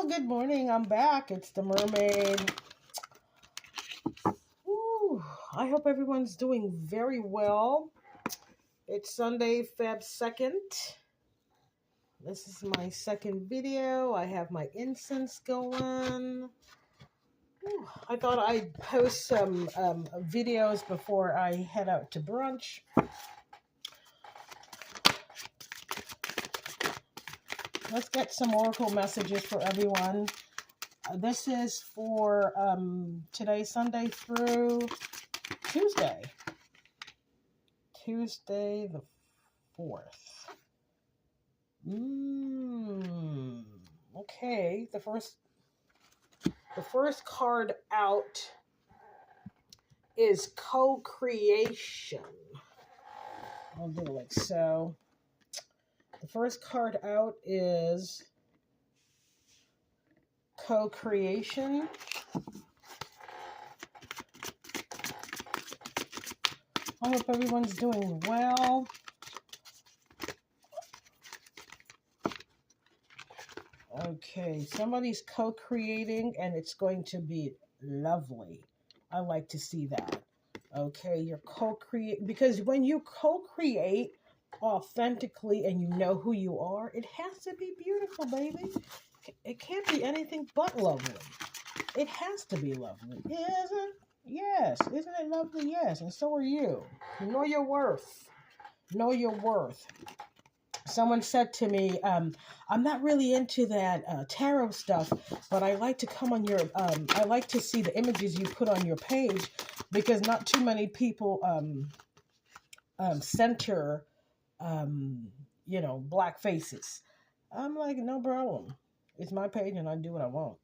Good morning. I'm back. It's the Mermaid. Ooh, I hope everyone's doing very well. It's Sunday, Feb 2nd. This is my second video. I have my incense going. Ooh, I thought I'd post some videos before I head out to brunch. Let's get some oracle messages for everyone. This is for today, Sunday through Tuesday. Tuesday the 4th. Okay, the first card out is co-creation. I'll do it like so. The first card out is co-creation. I hope everyone's doing well. Okay, somebody's co-creating and it's going to be lovely. I like to see that. Okay, you're co-create, because when you co-create authentically and you know who you are, it has to be beautiful, baby. It can't be anything but lovely. It has to be lovely, isn't? Yes, isn't it lovely? Yes, and so are you. Know your worth. Know your worth. Someone said to me, I'm not really into that tarot stuff, but I like to come on your, I like to see the images you put on your page, because not too many people center, black faces. I'm like, no problem. It's my page and I do what I want.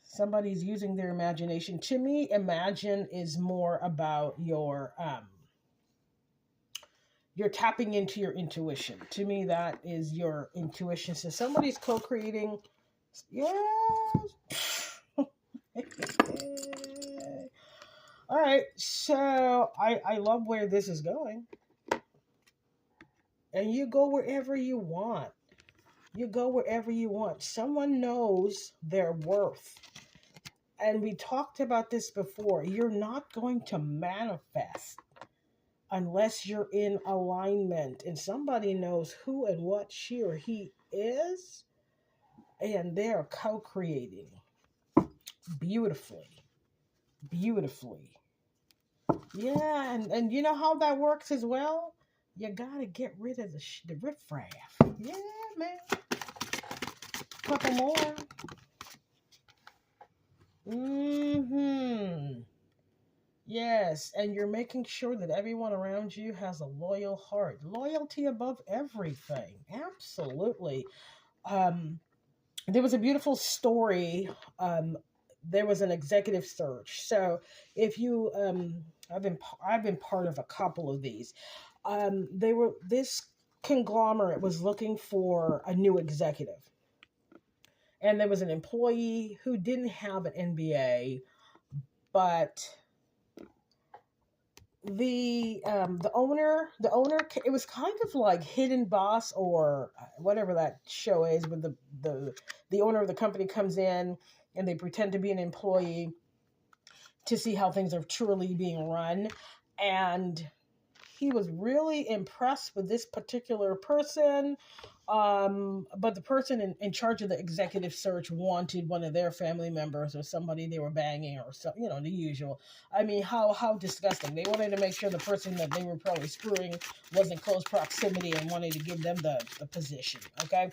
Somebody's using their imagination. To me, imagine is more about you're tapping into your intuition. To me, that is your intuition. So somebody's co-creating. Yes. All right. So I love where this is going. And you go wherever you want. You go wherever you want. Someone knows their worth. And we talked about this before. You're not going to manifest unless you're in alignment and somebody knows who and what she or he is, and they're co-creating beautifully. Yeah, and you know how that works as well? You gotta get rid of the riffraff. Yeah, man. Couple more. Yes, and you're making sure that everyone around you has a loyal heart. Loyalty above everything. Absolutely. There was a beautiful story. There was an executive search. So if you, I've been part of a couple of these. This conglomerate was looking for a new executive. And there was an employee who didn't have an MBA, but the owner, it was kind of like Hidden Boss or whatever that show is, with the owner of the company comes in and they pretend to be an employee to see how things are truly being run. And he was really impressed with this particular person. But the person in charge of the executive search wanted one of their family members or somebody they were banging or so, the usual. I mean, how disgusting. They wanted to make sure the person that they were probably screwing was in close proximity and wanted to give them the position. Okay.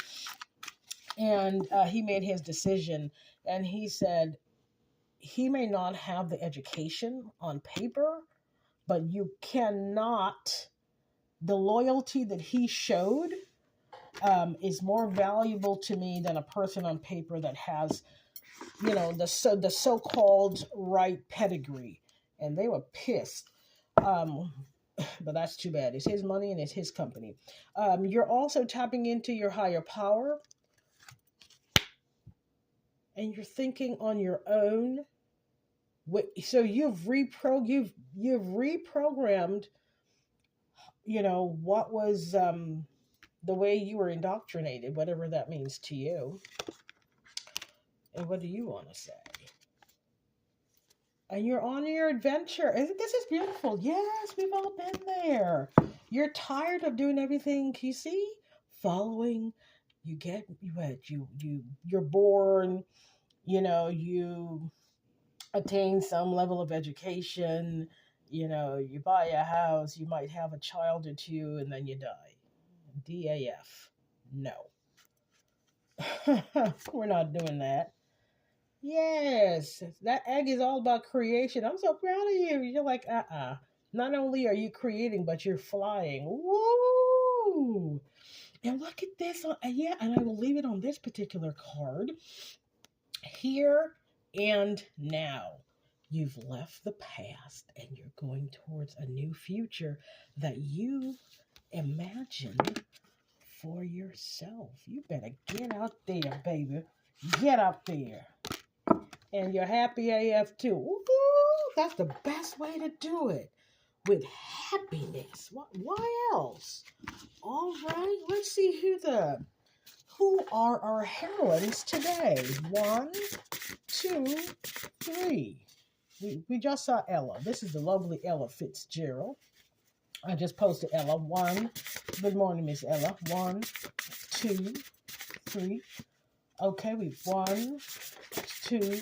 And he made his decision, and he said he may not have the education on paper, but you cannot, the loyalty that he showed is more valuable to me than a person on paper that has, the so-called right pedigree. And they were pissed. But that's too bad. It's his money and it's his company. You're also tapping into your higher power. And you're thinking on your own. So you've reprogrammed, what was the way you were indoctrinated, whatever that means to you. And what do you want to say? And you're on your adventure. This is beautiful. Yes, we've all been there. You're tired of doing everything, you see? Following, you're born, you attain some level of education, you buy a house, you might have a child or two, and then you die. DAF. No. We're not doing that. Yes, that egg is all about creation. I'm so proud of you. You're like, Not only are you creating, but you're flying. Woo! And look at this. Yeah, and I will leave it on this particular card. Here and now. You've left the past and you're going towards a new future that you imagine for yourself. You better get out there, baby. Get out there. And you're happy AF too. Woo-hoo! That's the best way to do it. With happiness. Why else? All right, let's see who are our heroines today. 1, 2, 3. We just saw Ella. This is the lovely Ella Fitzgerald. I just posted Ella. 1. Good morning, Miss Ella. 1, 2, 3. Okay, 1, 2,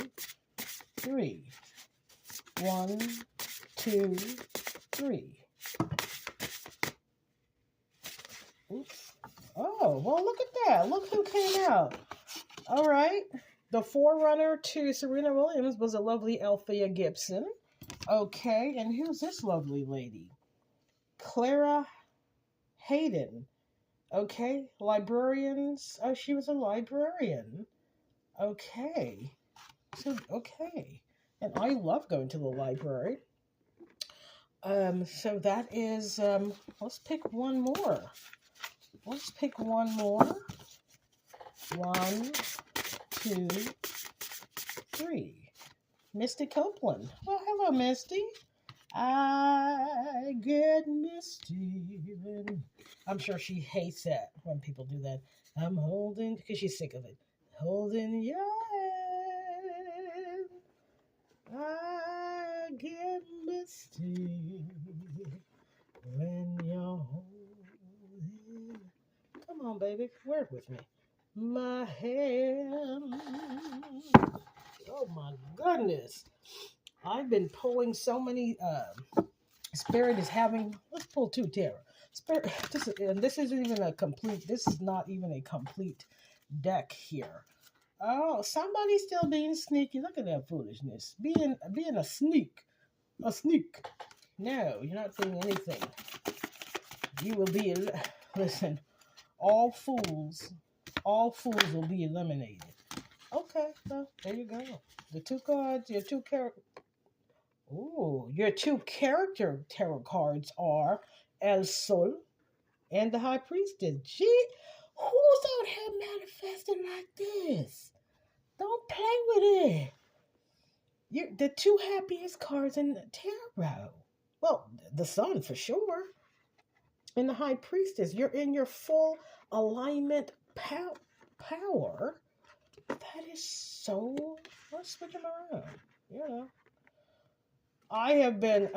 3. 1, 2, 3. Oops. Oh, well, look at that. Look who came out. All right. The forerunner to Serena Williams was a lovely Althea Gibson. Okay, and who's this lovely lady? Clara Hayden. Okay, librarians. Oh, she was a librarian. Okay. Okay. And I love going to the library. So that is, let's pick one more. Let's pick one more. 1, 2, 3. Misty Copeland. Well, hello, Misty. I get misty. I'm sure she hates that when people do that. I'm holding, because she's sick of it. Holding your hand. I get misty when you're holding. Come on, baby. Wear it with me. My hand. Oh my goodness. I've been pulling so many Spirit is having, let's pull 2 tarot. Spirit, this isn't even a complete, this is not even a complete deck here. Oh, somebody's still being sneaky. Look at that foolishness. Being a sneak. A sneak. No, you're not doing anything. You will be, listen, all fools will be eliminated. Okay, well, there you go. The 2 cards, your 2 character. Ooh, your 2 character tarot cards are El Sol and the High Priestess. Gee, who's out here manifesting like this? Don't play with it. You're the 2 happiest cards in the tarot. Well, the Sun for sure. And the High Priestess. You're in your full alignment power. That is so... Let's switch them around. Yeah. I have been...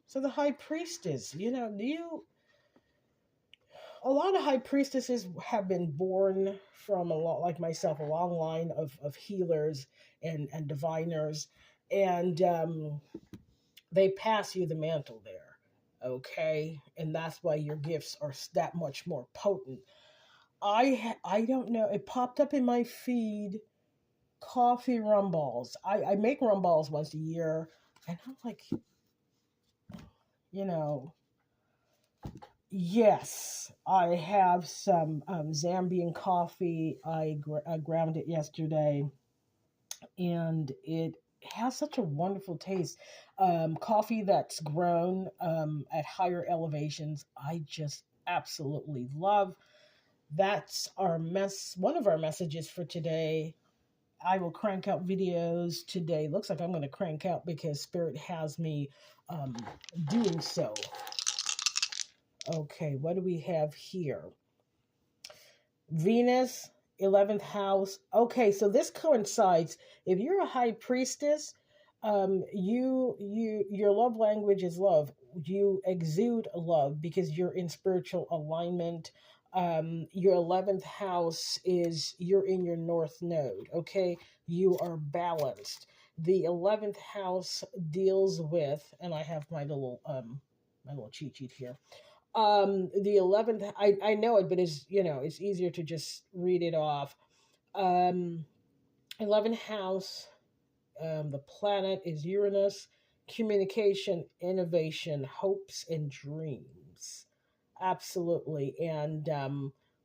So the High Priestess, a lot of High Priestesses have been born from, a lot like myself, a long line of healers and diviners, and they pass you the mantle there, okay? And that's why your gifts are that much more potent. I don't know, it popped up in my feed, coffee rum balls. I make rum balls once a year, and I'm like, yes, I have some Zambian coffee. I ground it yesterday, and it has such a wonderful taste. Coffee that's grown at higher elevations, I just absolutely love. That's one of our messages for today. I will crank out videos today. Looks like I'm going to crank out because Spirit has me doing so. Okay, what do we have here? Venus 11th house. Okay, so this coincides. If you're a high priestess, your love language is love. You exude love because you're in spiritual alignment. Your 11th house is you're in your north node. Okay, you are balanced. The 11th house deals with, and I have my little cheat sheet here. The 11th, I know it, but it's easier to just read it off. 11th house, the planet is Uranus, communication, innovation, hopes, and dreams. Absolutely. And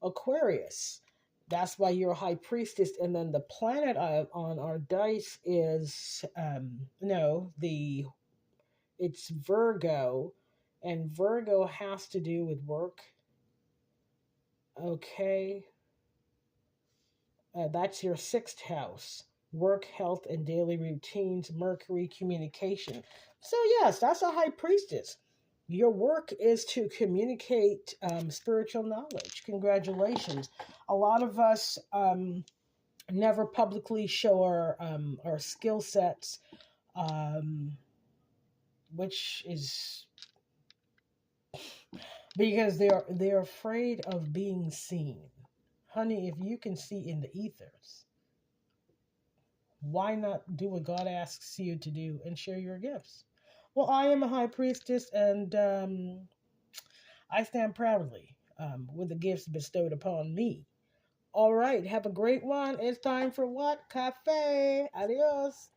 Aquarius, that's why you're a high priestess. And then the planet on our dice is, no, it's Virgo, and Virgo has to do with work. Okay. That's your 6th house. Work, health, and daily routines. Mercury, communication. So, yes, that's a high priestess. Your work is to communicate spiritual knowledge. Congratulations. A lot of us never publicly show our skill sets, which is because they're afraid of being seen. Honey, if you can see in the ethers, why not do what God asks you to do and share your gifts? Well, I am a high priestess, and I stand proudly with the gifts bestowed upon me. All right, have a great one. It's time for what? Cafe. Adios.